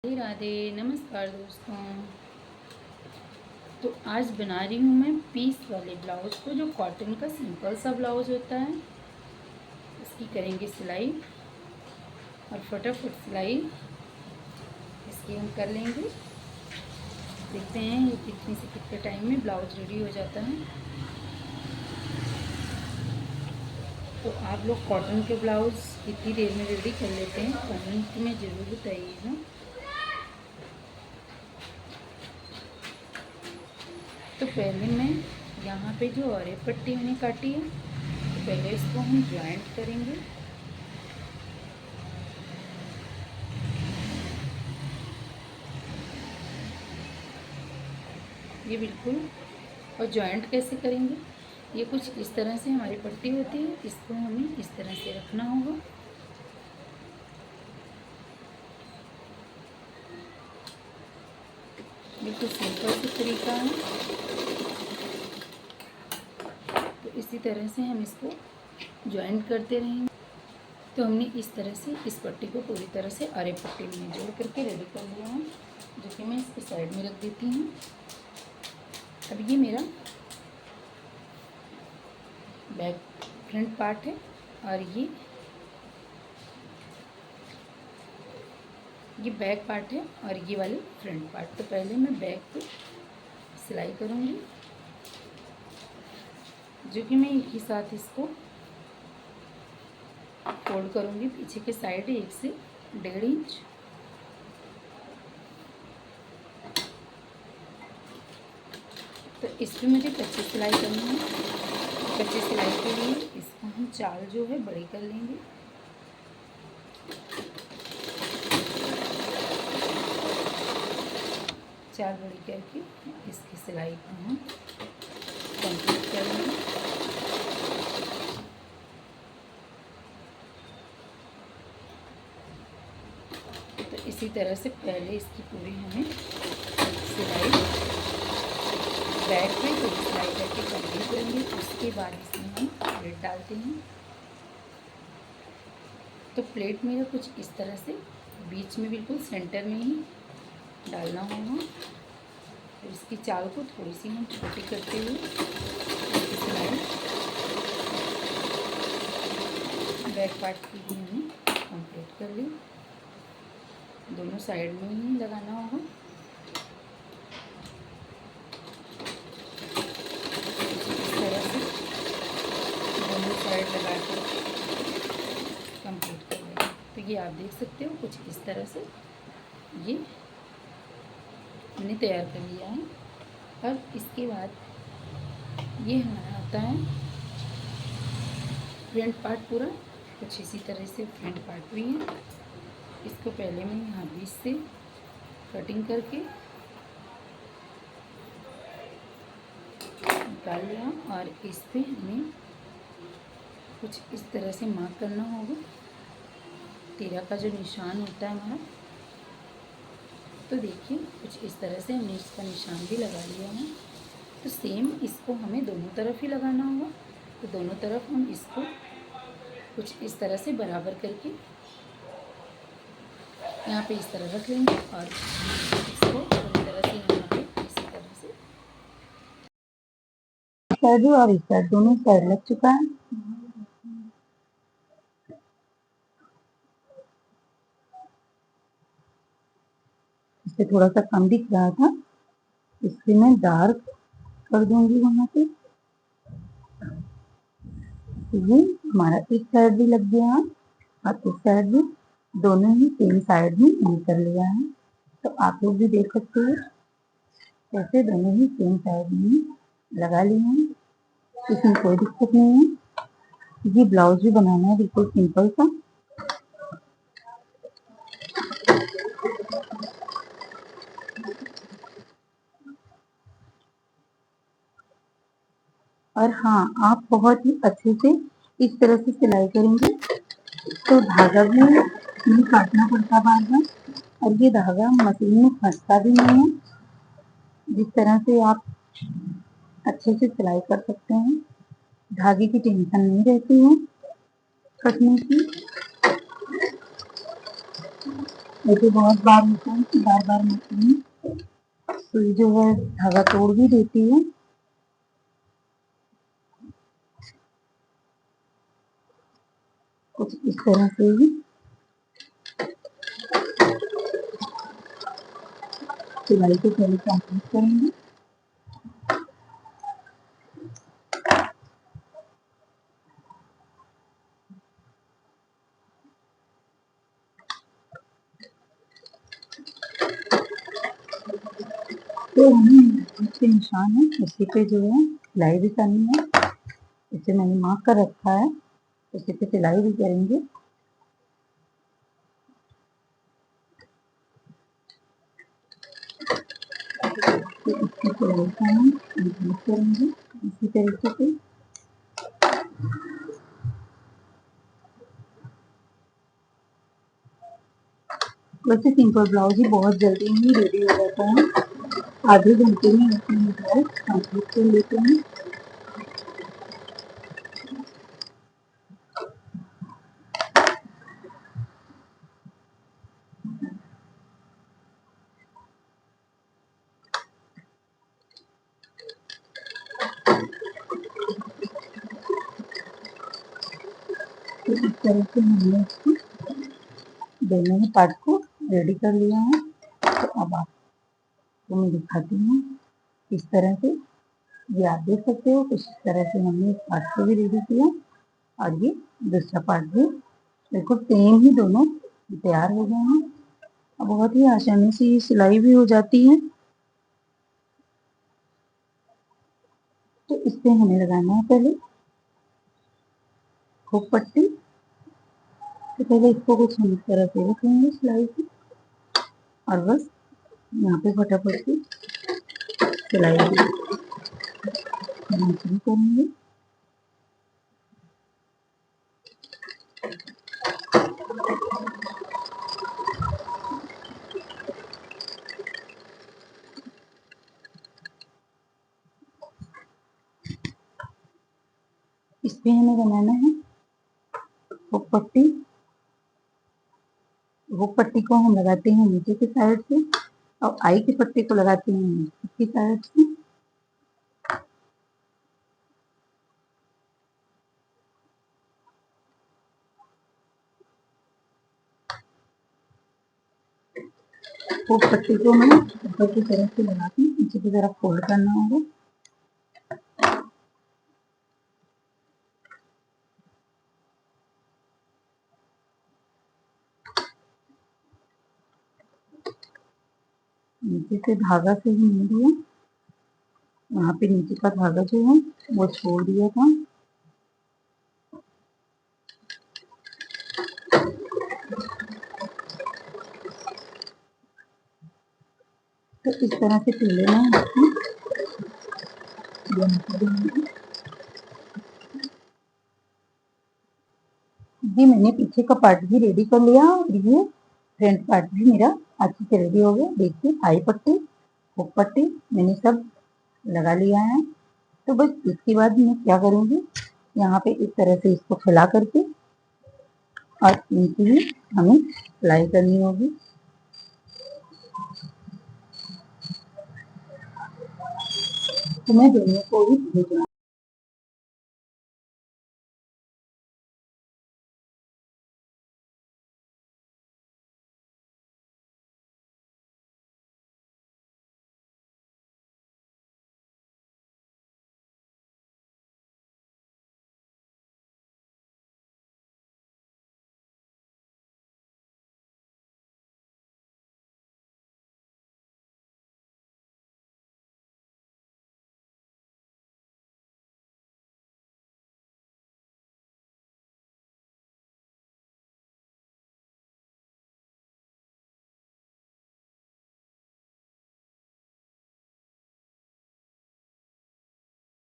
राधे राधे। नमस्कार दोस्तों। तो आज बना रही हूँ मैं पीस वाले ब्लाउज को, जो कॉटन का सिंपल सा ब्लाउज होता है। इसकी करेंगे सिलाई और फटाफट सिलाई इसकी हम कर लेंगे। देखते हैं ये कितने से कितने टाइम में ब्लाउज रेडी हो जाता है। तो आप लोग कॉटन के ब्लाउज कितनी देर में रेडी कर लेते हैं कमेंट में ज़रूर बताइएगा। तो पहले मैं यहाँ पे जो और पट्टी मैंने काटी है, तो पहले इसको हम जॉइंट करेंगे। ये बिल्कुल, और जॉइंट कैसे करेंगे, ये कुछ इस तरह से हमारी पट्टी होती है, इसको हमें इस तरह से रखना होगा। बिल्कुल सिंपल सा तरीका है। तो इसी तरह से हम इसको जॉइंट करते रहेंगे। तो हमने इस तरह से इस पट्टी को पूरी तरह से आरे पट्टी में जोड़ करके रेडी कर लिया है, जो कि मैं इसके साइड में रख देती हूँ। अब ये मेरा बैक फ्रंट पार्ट है और ये बैक पार्ट है और ये वाले फ्रंट पार्ट। तो पहले मैं बैक पे सिलाई करूँगी, जो कि मैं एक ही साथ इसको फोल्ड करूँगी पीछे के साइड 1 से 1.5 इंच। तो इस पर मुझे कच्ची सिलाई करनी है। कच्ची सिलाई के लिए इसको हम चाल जो है बड़ी कर लेंगे। चाल बड़ी करके इसकी सिलाई को हम कंप्लीट करेंगे। तो इसी तरह से पहले इसकी पूरी हमें सिलाई बैक पे पूरी सिलाई करके कंप्लीट करेंगे। उसके बाद इसमें हम प्लेट डालते हैं। तो प्लेट मेरा कुछ इस तरह से बीच में बिल्कुल सेंटर में ही डालना होगा। तो इसकी चाल को थोड़ी सी हम छोटी करते हुए इसकी सिलाई बैक पार्ट की भी हमने कंप्लीट कर ली। दोनों साइड में ही लगाना होगा। इस तरह से दोनों साइड लगा कर कंप्लीट कर लेंगे। तो ये आप देख सकते हो कुछ इस तरह से ये हमने तैयार कर लिया है। अब इसके बाद ये हमारा आता है फ्रंट पार्ट पूरा। कुछ इसी तरह से फ्रंट पार्ट भी है। इसको पहले मैं यहाँ बीच से कटिंग करके निकाल लिया और इस पे हमें कुछ इस तरह से मार्क करना होगा। तीरा का जो निशान होता है हमारा, तो देखिए कुछ इस तरह से हमने इसका निशान भी लगा लिया है। तो सेम इसको हमें दोनों तरफ ही लगाना होगा। तो दोनों तरफ हम इसको कुछ इस तरह से बराबर करके यहाँ पे इस तरह रख लेंगे और इसको पूरी तरह से यहाँ पे इसी तरह से साइड और इस साइड दोनों साइड लग चुका है। इससे थोड़ा सा कम दिख रहा था, इसलिए मैं डार्क कर दूंगी वहाँ पे। ये हमारा इस साइड भी लग गया है और इस साइड भी, दोनों ही सेम साइड में कर लिया है। तो आप लोग भी देख सकते हो ऐसे दोनों ही सेम साइड में लगा लिए हैं। इसमें कोई दिक्कत नहीं है। ये ब्लाउज भी बनाना है बिल्कुल सिंपल सा। और हाँ, आप बहुत ही अच्छे से इस तरह से सिलाई करेंगे तो धागा भी नहीं काटना पड़ता बार बार, और ये धागा मशीन में फंसता भी नहीं है। जिस तरह से आप अच्छे से सिलाई कर सकते हैं, धागे की टेंशन नहीं रहती है कटने की। ऐसे बहुत बार होता है कि बार बार मशीन सुई जो है धागा तोड़ भी देती है। कुछ इस तरह से ही सिलाई को पहले कंप्लीट करेंगे। तो हमें इसके निशान है, इसी पे जो है सिलाई भी करनी है। इसे मैंने मार्क कर रखा है, इसी पे सिलाई भी करेंगे। तो इसकी सिलाई का हम कंप्लीट करेंगे इसी तरीके से। वैसे सिंपल ब्लाउज ही बहुत जल्दी ही रेडी हो जाता है, आधे घंटे में अपनी ब्लाउज कंप्लीट कर लेते हैं। तो इस तरह से हमने इसको दोनों पार्ट को रेडी कर लिया है। तो अब आपको मैं दिखाती हूँ इस तरह से, ये आप देख सकते हो कुछ इस तरह से हमने इस पार्ट को भी रेडी किया और ये दूसरा पार्ट भी बिल्कुल सेम ही दोनों तैयार हो गए हैं। अब बहुत ही आसानी से ये सिलाई भी हो जाती है। तो इस पे हमें लगाना है पहले हुक पट्टी। तो पहले इसको कुछ हम इस तरह से रख लेंगे सिलाई की, और बस यहाँ पे फटाफट से सिलाई करना शुरू करेंगे। इस पे हमें बनाना है हुक पट्टी। हुक पट्टी को हम लगाते हैं नीचे की साइड से और आई की पट्टी को लगाते हैं नीचे की साइड से। हुक पट्टी को हमें ऊपर की तरफ से लगा के नीचे की तरफ फोल्ड करना होगा। नीचे से धागा से ही नहीं दिया, वहाँ पे नीचे का धागा जो है वो छोड़ दिया था। तो इस तरह से पहले मैं ये मैंने पीछे का पार्ट भी रेडी कर लिया और ये फ्रंट पार्ट भी मेरा अच्छे से रेडी हो गया। देखिए आई पट्टी हुक पट्टी मैंने सब लगा लिया है। तो बस इसके बाद मैं क्या करूँगी, यहाँ पे इस तरह से इसको फैला करके और इनकी भी हमें सिलाई करनी होगी। तो मैं दोनों को भी भेजना